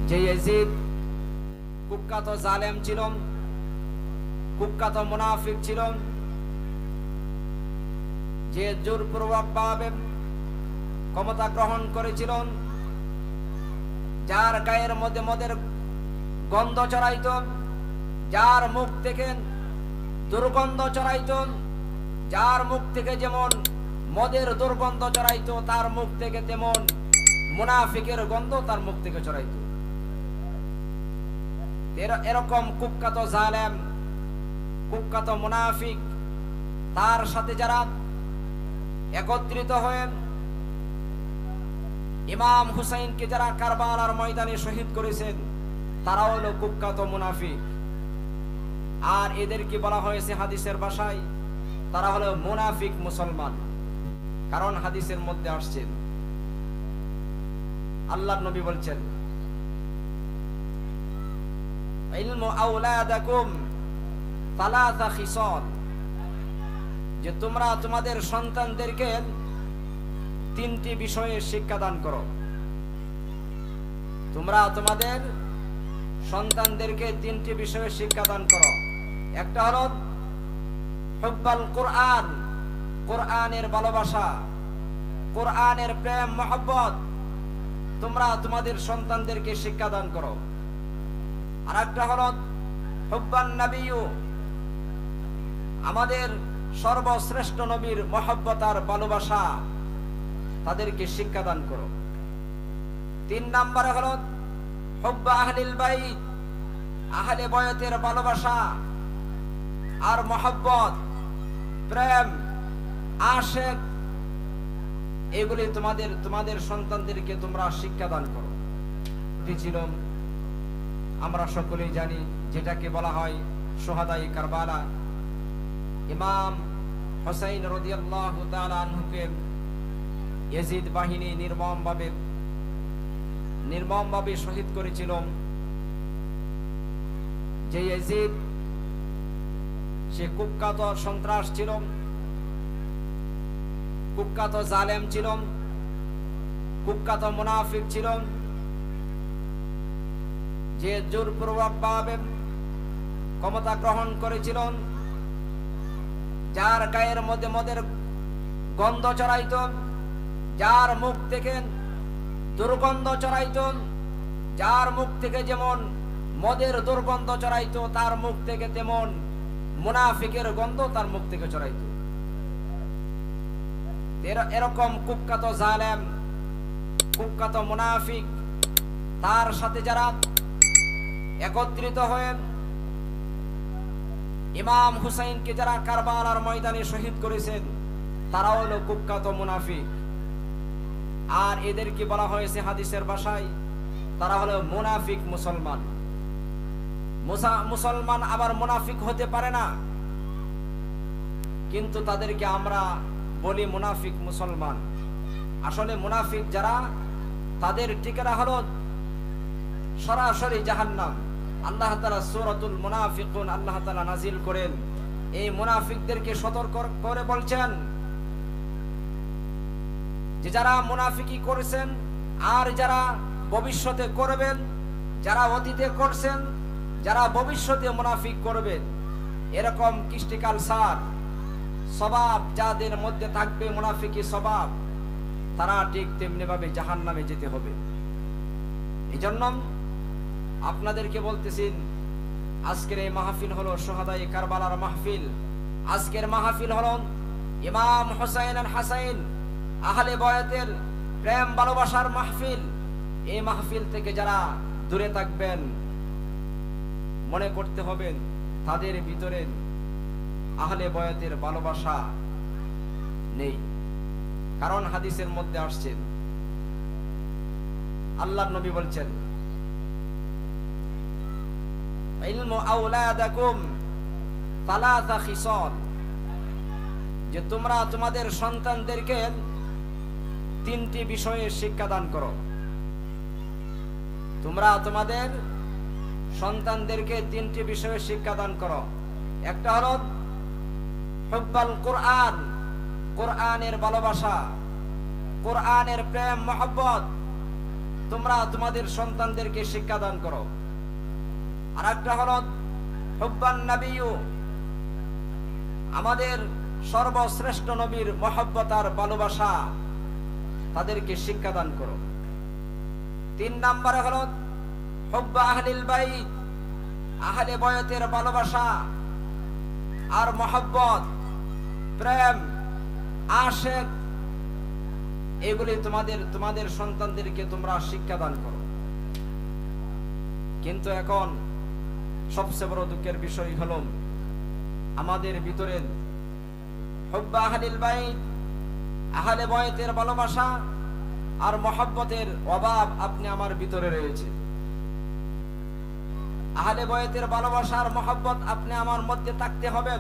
যে ইয়াজিদ কুখ্যাত জালেম ছিল, কুখ্যাত মুনাফিক ছিল, যে জোরপূর্বকভাবে ক্ষমতা গ্রহণ করেছিল, যার গায়ের মধ্যে মদের গন্ধ ছড়াইত, যার মুখ থেকে দুর্গন্ধ ছড়াইত, যার মুখ থেকে যেমন মদের দুর্গন্ধ ছড়াইত, তার মুখ থেকে তেমন মুনাফিকের গন্ধ তার মুখ থেকে ছড়াইত। এরকম কুখ্যাত জালেম, কুখ্যাত মুনাফিক, তার সাথে যারা একত্রিত হয়ে ইমাম হুসাইনকে যারা কারবালার ময়দানে শহীদ করেছেন, তারা হলো কুখ্যাত মুনাফিক। আর এদেরকে বলা হয়েছে হাদিসের ভাষায় তারা হলো মুনাফিক মুসলমান। কারণ হাদিসের মধ্যে আসছেন, আল্লাহর নবী বলছেন, ইলমু আওলাদাকুম সালাসা খিসাল, যে তোমরা তোমাদের সন্তানদেরকে তিনটি বিষয়ে শিক্ষাদান করো। তোমরা তোমাদের সন্তানদেরকে তিনটি বিষয়ে শিক্ষাদান করো। একটা হলো হুব্বাল কোরআন, কোরআনের ভালোবাসা, কোরআনের প্রেম মহব্বত তোমরা তোমাদের সন্তানদেরকে শিক্ষাদান করো। আর একটা হলো হুব্বান নবিয়্যু, আমাদের সর্বশ্রেষ্ঠ নবীর মহব্বত আর ভালোবাসা তাদেরকে শিক্ষাদান করো। 3 নম্বরে হলো হুব্বা আহলিল বাইত, আহলে বয়তের ভালোবাসা আর মহব্বত, প্রেম, আশেক, এগুলি তোমাদের সন্তানদেরকে তোমরা শিক্ষাদান করো। ছিল আমরা সকলেই জানি, যেটাকে বলা হয় শুহাদায়ে কারবালা। ইমাম হুসাইন রাদিয়াল্লাহু তাআলা আনহুকে ইয়াজিদ বাহিনী নির্মমভাবে শহীদ করেছিল। যে ইয়াজিদ সে কুখ্যাত সন্ত্রাস ছিল, কুখ্যাত জালেম ছিল, কুখ্যাত মুনাফিক ছিল, যে জোরপূর্বকভাবে ক্ষমতা গ্রহণ করেছিল, যার গায়ের মধ্যে মদের গন্ধ ছড়াইত, যার মুখ থেকে দুর্গন্ধ ছড়াইত, যার মুখ থেকে যেমন মদের দুর্গন্ধ ছড়াইত, তার মুখ থেকে তেমন মুনাফিকের গন্ধ তার মুখ থেকে ছড়াইত। এরকম কুখ্যাত জালেম, কুখ্যাত মুনাফিক, তার সাথে যারা একত্রিত হয়ে ইমাম হুসাইনকে যারা কারবালার ময়দানে শহীদ করেছেন, তারা হলো কুখ্যাত মুনাফিক। আর এদেরকে বলা হয়েছে হাদিসের ভাষায় তারা হলো মুনাফিক মুসলমান। মুসলমান আবার মুনাফিক হতে পারে না, কিন্তু তাদেরকে আমরা বলি মুনাফিক মুসলমান। আসলে মুনাফিক যারা, তাদের ঠিকানা হলো সরাসরি জাহান্নাম। আল্লাহ তাআলা সূরাতুল মুনাফিকুন আল্লাহ তাআলা নাজিল করেন, এই মুনাফিকদেরকে সতর্ক করে বলছেন যে যারা মুনাফিকি করেছেন আর যারা ভবিষ্যতে করবেন, যারা অতীতে করছেন, যারা ভবিষ্যতে মুনাফিক করবেন, এরকম কৃষ্টি কালচার স্বভাব যাদের মধ্যে থাকবে, মুনাফিকি স্বভাব, তারা ঠিক তেমনি ভাবে জাহান্নামে যেতে হবে। এই জন্য আপনাদেরকে বলতেছি, আজকের এই মাহফিল হলো শুহাদায়ে কারবালার মাহফিল। আজকের মাহফিল হলো ইমাম হুসাইন আর হাসাইন আহলে বয়তের প্রেম ভালোবাসার মাহফিল। এই মাহফিল থেকে যারা দূরে থাকবেন, মনে করতে হবে তাদের ভিতরে আহলে বয়তের ভালোবাসা নেই। কারণ হাদিসের মধ্যে আসছেন, আল্লাহর নবী বলছেন, ইলমু আওলাদাকুম সালাসা খিসাল, যে তোমরা তোমাদের সন্তানদেরকে তিনটি বিষয়ে শিক্ষাদান করো। তোমরা তোমাদের সন্তানদেরকে তিনটি বিষয়ে শিক্ষাদান করো। একটা হলো হুব্বাল কোরআন, কোরআনের ভালোবাসা, কোরআনের প্রেম মহব্বত তোমরা তোমাদের সন্তানদেরকে শিক্ষাদান করো। আর একটা হলো হুব্বান নবিয়্যু, আমাদের সর্বশ্রেষ্ঠ নবীর মহব্বত আর ভালোবাসা, তাদেরকে শিক্ষাদান করো। 3 নম্বরে হলো হুব্বা আহলিল বাইত, আহলে বয়তের ভালোবাসা আর মহব্বত, প্রেম, আশেক, এগুলি তোমাদের সন্তানদেরকে তোমরা শিক্ষাদান করো। কিন্তু এখন সবচেয়ে বড় দুঃখের বিষয় হলো আমাদের ভিতরে হুব্বা আহলিল বাইত, আহলে বয়তের ভালোবাসা আর মহব্বতের অভাব আপনি আমার ভিতরে রয়েছে। আহলে বয়তের ভালোবাসা আর মহব্বত আপনি আমার মধ্যে থাকতে হবে।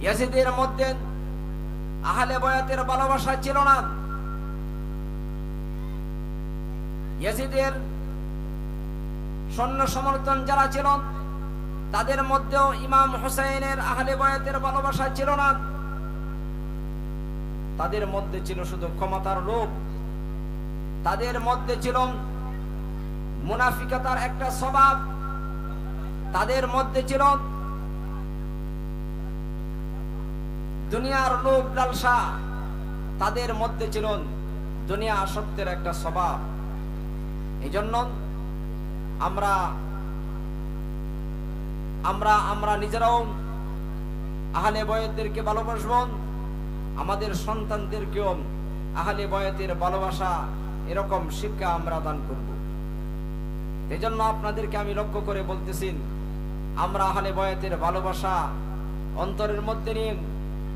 ইয়াজিদের মধ্যে আহলে বয়তের ভালোবাসা ছিল না। ইয়াজিদের সৈন্য সমর্থন যারা ছিল তাদের মধ্যেও ইমাম হুসাইনের আহলে বয়তের ভালোবাসা ছিল না। তাদের মধ্যে ছিল শুধু ক্ষমতার লোভ, তাদের মধ্যে ছিল মুনাফিকতার একটা স্বভাব, তাদের মধ্যে ছিল দুনিয়ার লোভ লালসা, তাদের মধ্যে ছিল দুনিয়া আসক্তের একটা স্বভাব। এই জন্য আমরা নিজেরাও আহলে বয়তদেরকে ভালোবাসবো, আমাদের সন্তানদেরকেও আহলে বয়তের ভালোবাসা এরকম শিক্ষা আমরা দান করব। এই জন্য আপনাদেরকে আমি লক্ষ্য করে বলতেছি, আমরা আহলে বয়তের ভালোবাসা অন্তরের মধ্যে নিয়ে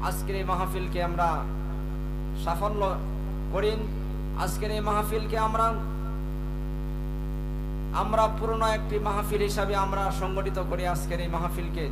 আজকের এই মাহফিলকে আমরা সাফল্য করি। আজকের এই মাহফিলকে আমরা পুরনো একটি মাহফিল হিসাবে আমরা সংগঠিত করি। আজকের এই মাহফিলকে